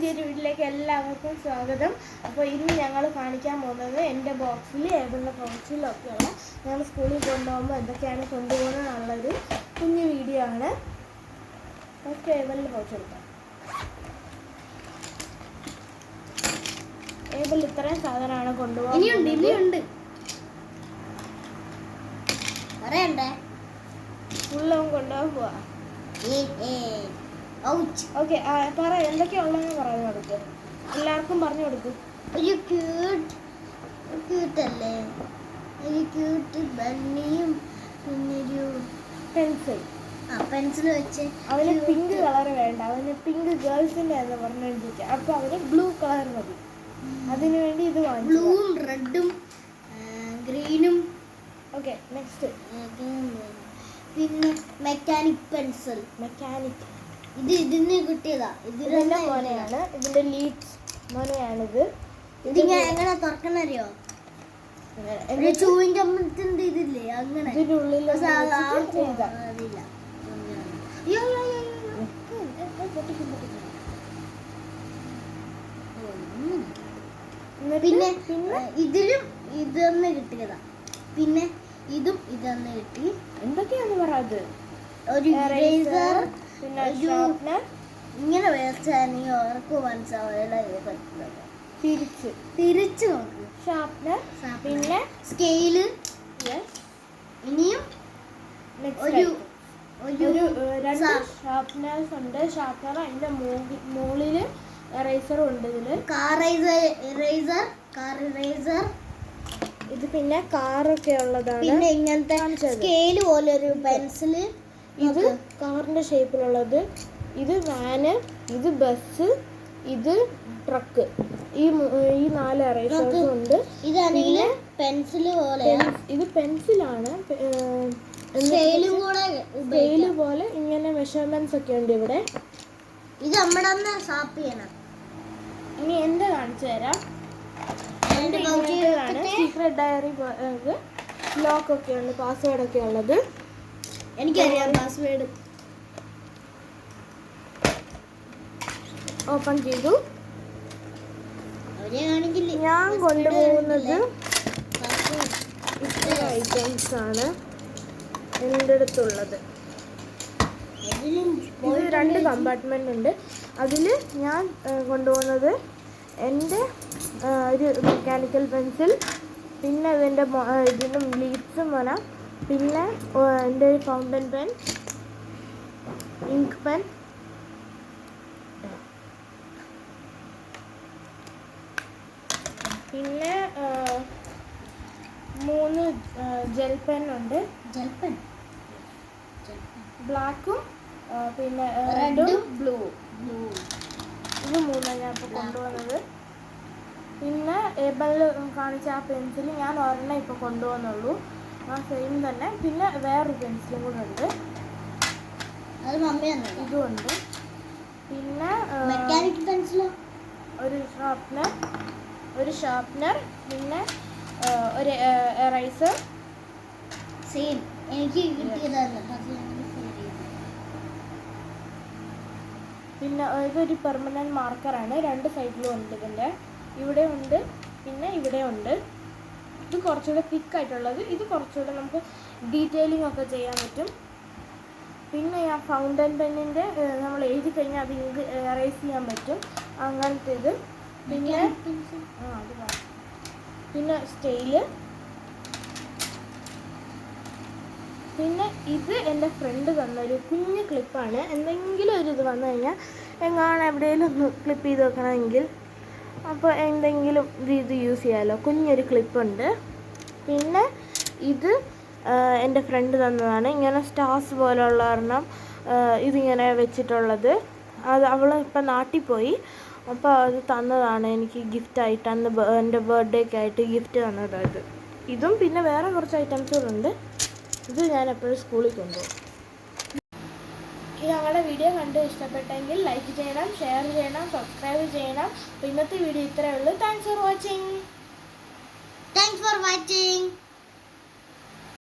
പുതിയൊരു വീട്ടിലേക്ക് എല്ലാവർക്കും സ്വാഗതം. അപ്പോൾ ഇന്ന് ഞങ്ങൾ കാണിക്കാൻ പോകുന്നത് എൻ്റെ ബോക്സിൽ ഏബിളിൻ്റെ ബോക്സിലൊക്കെയുള്ള ഞങ്ങൾ സ്കൂളിൽ കൊണ്ടുപോകുമ്പോൾ എന്തൊക്കെയാണ് കൊണ്ടുപോകുന്നത് എന്നുള്ളൊരു കുഞ്ഞു വീഡിയോ ആണ്. ഫസ്റ്റ് ഏബിളിൻ്റെ ബോക്സ് എടുക്കാം. ഏബിൾ ഇത്രയും സാധനമാണ് കൊണ്ടുപോകുന്നത്. ഫുള്ളും കൊണ്ടുപോകാൻ പോവാ. ഓക്കെ, പറ എന്തൊക്കെയുള്ളതെന്ന് പറഞ്ഞു കൊടുക്ക്, എല്ലാവർക്കും പറഞ്ഞു കൊടുക്കും. ഒരു ക്യൂട്ടല്ലേ, ഒരു ക്യൂട്ട് ബണ്ണിയും പിന്നൊരു പെൻസിൽ വെച്ച്. അവന് പിങ്ക് കളർ വേണ്ട, അവന് പിങ്ക് ഗേൾസിൻ്റെ എന്ന് പറഞ്ഞിരിക്കുക. അപ്പോൾ അവന് ബ്ലൂ കളർ മതി. അതിനു വേണ്ടി ഇത് വാങ്ങി, ബ്ലൂവും റെഡും ഗ്രീനും. ഓക്കെ, നെക്സ്റ്റ് പിന്നെ മെക്കാനിക് പെൻസിൽ. ഇത് ഇതിന് കിട്ടിയതാ. ഇതിന്റെ മോനെയാണ്, ഇതിന്റെ ലീഡ്സ് മോനെയാണിത്. ഇതിങ്ങനെ എങ്ങനെ തുറക്കണറിയോ? ചൂവിന്റെ അമ്മത്തിന്റെ ഇതില്ലേ, അങ്ങനെ ഇതിനുള്ളിൽ പിന്നെ ഇതിലും ഇതൊന്ന് കിട്ടിയതാ. പിന്നെ ഇതും ഇതൊന്ന് കിട്ടി. എന്തൊക്കെയാന്ന് പറയാത്? ഒരു ഇറേസർ, പിന്നെ ഷാർപ്നർ. ഇങ്ങനെ വേർച്ചാൽ അവർക്ക് മനസ്സിലാവില്ല. തിരിച്ചു നോക്ക്. ഷാർപ്നർ, പിന്നെ സ്കെയില്. ഇനിയും ഒരു രണ്ട് ഷാർപ്നേഴ്സ് ഉണ്ട്. ഷാർപ്നർ അതിന്റെ മുകളിൽ എറേസറും ഉണ്ട്. ഇതില് കാർ ഇറേസർ. ഇത് പിന്നെ കാറൊക്കെ ഉള്ളതാണ്. പിന്നെ ഇങ്ങനത്തെ സ്കെയില് പോലെ ഒരു പെൻസില്. ഇത് കാറിന്റെ ഷേപ്പിലുള്ളത്. ഇത് വാന്, ഇത് ബസ്, ഇത് ട്രക്ക്. ഈ 4 എറേസേഴ്സ് ഉണ്ട്. ഇതാണെങ്കിൽ പെൻസില് പോലെ. ഇത് പെൻസിലാണ്. സ്കെയില് പോലെ ഇങ്ങനെ മെഷർമെന്റ്സ് ഒക്കെ ഉണ്ട് ഇവിടെ. ഇത് നമ്മുടെ ഷാപ്പ് ചെയ്യണം. ഇനി എന്റെ കാണിച്ചു തരാം. സീക്രട്ട് ഡയറി ലോക്ക് ഒക്കെ ഉണ്ട്, പാസ്വേഡ് ഒക്കെ ഉള്ളത്. എനിക്കറിയാം പാസ്വേഡ്. ഓപ്പൺ ചെയ്തു. ഞാൻ കൊണ്ടുപോകുന്നത് ഇത്ര ഐറ്റംസ് ആണ് എൻ്റെ അടുത്തുള്ളത്. ഇത് 2 കമ്പാർട്ട്മെന്റ് ഉണ്ട്. അതിൽ ഞാൻ കൊണ്ടുപോകുന്നത് എൻ്റെ ഒരു മെക്കാനിക്കൽ പെൻസിൽ, പിന്നെ ഇതിൻ്റെ ഇതിനും ലീഡ്സും വരാം, പിന്നെ എൻ്റെ ഒരു ഫൗണ്ടൻ പെൻ, ഇങ്ക് പെൻ, പിന്നെ 3 ജെൽ പെൻ ഉണ്ട്. ബ്ലാക്കും പിന്നെ റെഡും ബ്ലൂ. ഇത് 3 ഞാൻ ഇപ്പോൾ കൊണ്ടുവന്നത്. പിന്നെ ഏബിളിൽ കാണിച്ച ആ പെൻസിൽ ഞാൻ ഒരെണ്ണം ഇപ്പോൾ കൊണ്ടുവന്നുള്ളൂ, ആ സെയിം തന്നെ. പിന്നെ വേറൊരു പെൻസിലും കൂടെ ഉണ്ട്, ഇതും ഉണ്ട്. പിന്നെ മെക്കാനിക് പെൻസിലോ, ഒരു ഷാർപ്നർ, പിന്നെ ഒരു എറൈസർ. സെയിം എനിക്ക് കിട്ടിയതാണ്. പിന്നെ ഇതൊരു പെർമനന്റ് മാർക്കറാണ്. 2 സൈഡിലും ഉണ്ട്. ഇതിൻ്റെ ഇവിടെ ഉണ്ട്, പിന്നെ ഇവിടെ ഉണ്ട്. ഇത് കുറച്ചുകൂടെ തിക്കായിട്ടുള്ളത്. ഇത് കുറച്ചുകൂടെ നമുക്ക് ഡീറ്റെയിലിംഗ് ഒക്കെ ചെയ്യാൻ പറ്റും. പിന്നെ ആ ഫൗണ്ടൻ പെന്നിൻ്റെ നമ്മൾ എഴുതി കഴിഞ്ഞാൽ അത് എറേസ് ചെയ്യാൻ പറ്റും, അങ്ങനത്തെ ഇത്. പിന്നെ പിന്നെ സ്റ്റൈല്. പിന്നെ ഇത് എൻ്റെ ഫ്രണ്ട് തന്നൊരു കുഞ്ഞു ക്ലിപ്പാണ്. എന്തെങ്കിലും ഒരു ഇത് വന്നു കഴിഞ്ഞാൽ എങ്ങാണ് എവിടെയെങ്കിലും ഒന്ന് ക്ലിപ്പ് ചെയ്ത് വെക്കണമെങ്കിൽ അപ്പോൾ എന്തെങ്കിലും ഇത് യൂസ് ചെയ്യാമല്ലോ. കുഞ്ഞൊരു ക്ലിപ്പുണ്ട്. പിന്നെ ഇത് എൻ്റെ ഫ്രണ്ട് തന്നതാണ്. ഇങ്ങനെ സ്റ്റാർസ് പോലുള്ള ഒരെണ്ണം ഇതിങ്ങനെ വെച്ചിട്ടുള്ളത്. അത് അവൾ ഇപ്പം നാട്ടിൽ പോയി, അപ്പോൾ അത് തന്നതാണ് എനിക്ക് ഗിഫ്റ്റായിട്ട്. അന്ന് എൻ്റെ ബർത്ത്ഡേക്കായിട്ട് ഗിഫ്റ്റ് തന്നതാണ് ഇതും. പിന്നെ വേറെ കുറച്ച് ഐറ്റംസുകളുണ്ട്. ഇത് ഞാൻ എപ്പോഴും സ്കൂളിൽ കൊണ്ടുപോകും. ഞങ്ങളുടെ വീഡിയോ കണ്ട് ഇഷ്ടപ്പെട്ടെങ്കിൽ ലൈക്ക് ചെയ്യണം, ഷെയർ ചെയ്യണം, സബ്സ്ക്രൈബ് ചെയ്യണം. അപ്പോൾ ഇന്നത്തെ വീഡിയോ ഇത്രയേ ഉള്ളൂ. Thanks for watching.